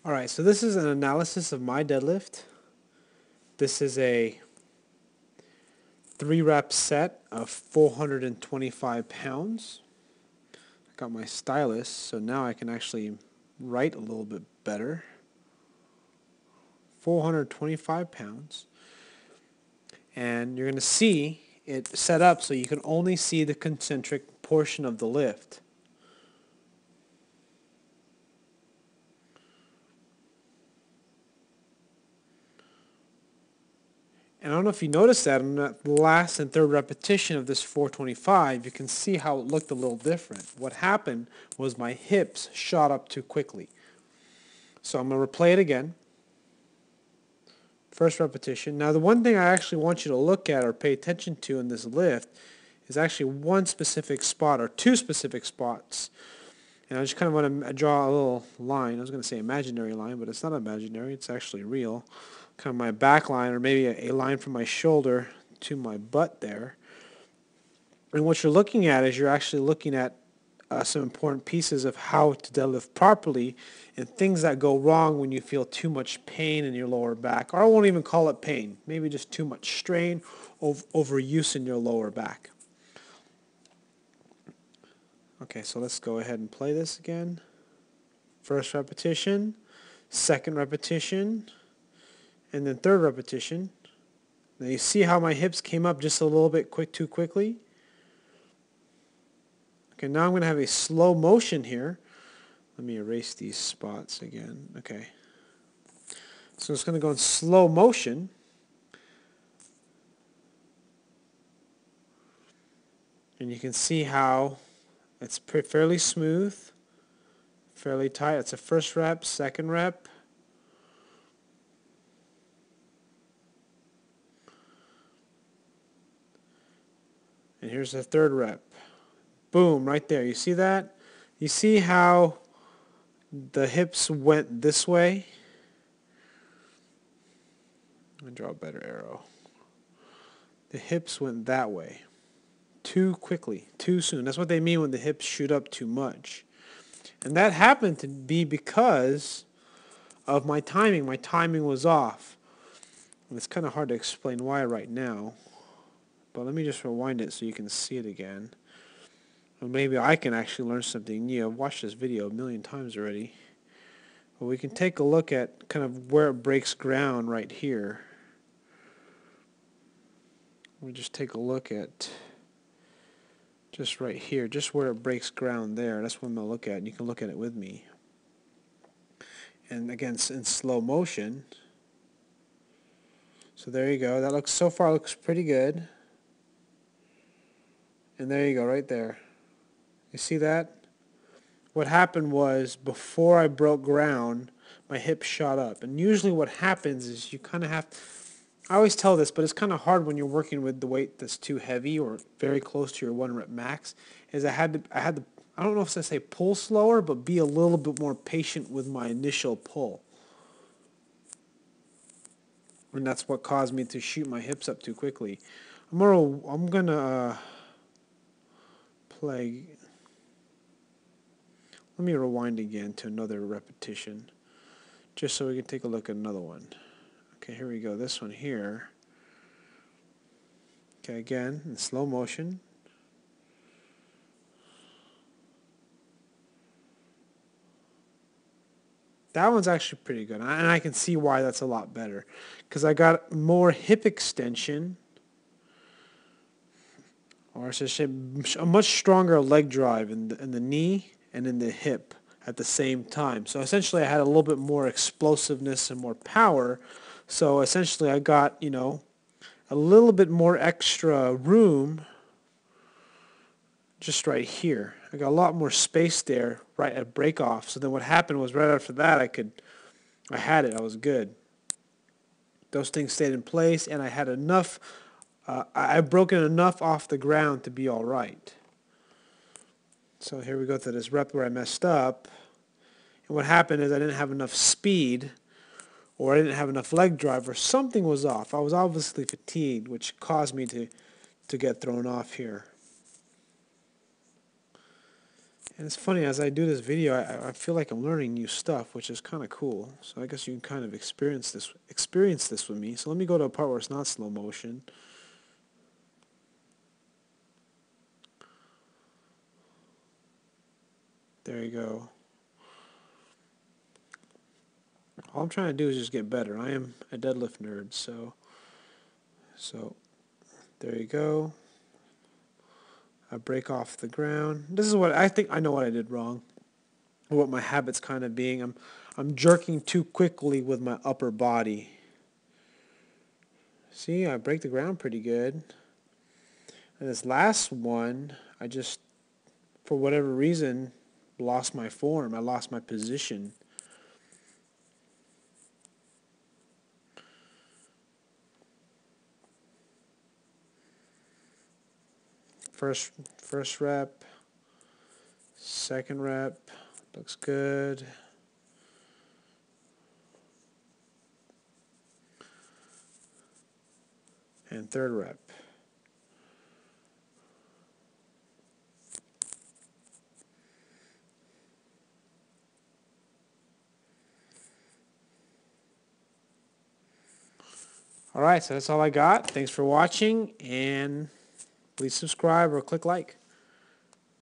Alright, so this is an analysis of my deadlift. This is a 3-rep set of 425 pounds. I got my stylus, so now I can actually write a little bit better. 425 pounds. And you're going to see it set up so you can only see the concentric portion of the lift. And I don't know if you noticed that on the last and third repetition of this 425, you can see how it looked a little different. What happened was my hips shot up too quickly. So I'm going to replay it again. First repetition. Now the one thing I actually want you to look at or pay attention to in this lift is actually one specific spot or two specific spots. And I just kind of want to draw a little line. I was going to say imaginary line, but it's not imaginary. It's actually real. Kind of my back line, or maybe a line from my shoulder to my butt there. And what you're looking at is you're actually looking at some important pieces of how to deadlift properly and things that go wrong when you feel too much pain in your lower back. Or I won't even call it pain. Maybe just too much strain, overuse in your lower back. Okay, so let's go ahead and play this again. First repetition, second repetition, and then third repetition. Now you see how my hips came up just a little bit too quickly? Okay, now I'm going to have a slow motion here. Let me erase these spots again. Okay. So it's going to go in slow motion. And you can see how it's fairly smooth, fairly tight. It's a first rep, second rep. And here's the third rep. Boom, right there. You see that? You see how the hips went this way? Let me draw a better arrow. The hips went that way. Too quickly, too soon. That's what they mean when the hips shoot up too much. And that happened to be because of my timing. My timing was off. And it's kind of hard to explain why right now. But let me just rewind it so you can see it again. Or maybe I can actually learn something new. I've watched this video a million times already. But we can take a look at kind of where it breaks ground right here. We'll just take a look at just right here, just where it breaks ground there. That's what I'm going to look at, and you can look at it with me. And again, in slow motion. So there you go. That looks, so far looks pretty good. And there you go, right there. You see that? What happened was, before I broke ground, my hips shot up. And usually what happens is you kind of have, I always tell this, but it's kind of hard when you're working with the weight that's too heavy or very close to your 1 rep max, is I had to, I don't know if I say pull slower, but be a little bit more patient with my initial pull. And that's what caused me to shoot my hips up too quickly. I'm gonna play. Let me rewind again to another repetition, just so we can take a look at another one. Okay, here we go. This one here. Okay, again in slow motion. That one's actually pretty good, and I can see why that's a lot better, because I got more hip extension, or I should say a much stronger leg drive in the knee and in the hip at the same time. So essentially I had a little bit more explosiveness and more power. So essentially I got, you know, a little bit more extra room just right here. I got a lot more space there right at break off. So then what happened was, right after that I had it. I was good. Those things stayed in place, and I had enough, I've broken enough off the ground to be all right. So here we go to this rep where I messed up. And what happened is I didn't have enough speed, or I didn't have enough leg drive, or something was off. I was obviously fatigued, which caused me to get thrown off here. And it's funny, as I do this video, I feel like I'm learning new stuff, which is kind of cool. So I guess you can kind of experience this with me. So let me go to a part where it's not slow motion. There you go. All I'm trying to do is just get better. I am a deadlift nerd, so there you go. I break off the ground. This is what I think. I know what I did wrong. What my habit's kind of being. I'm jerking too quickly with my upper body. See, I break the ground pretty good. And this last one, I just, for whatever reason, lost my form. I lost my position. First rep, second rep, looks good. And third rep. Alright, so that's all I got. Thanks for watching, and please subscribe or click like.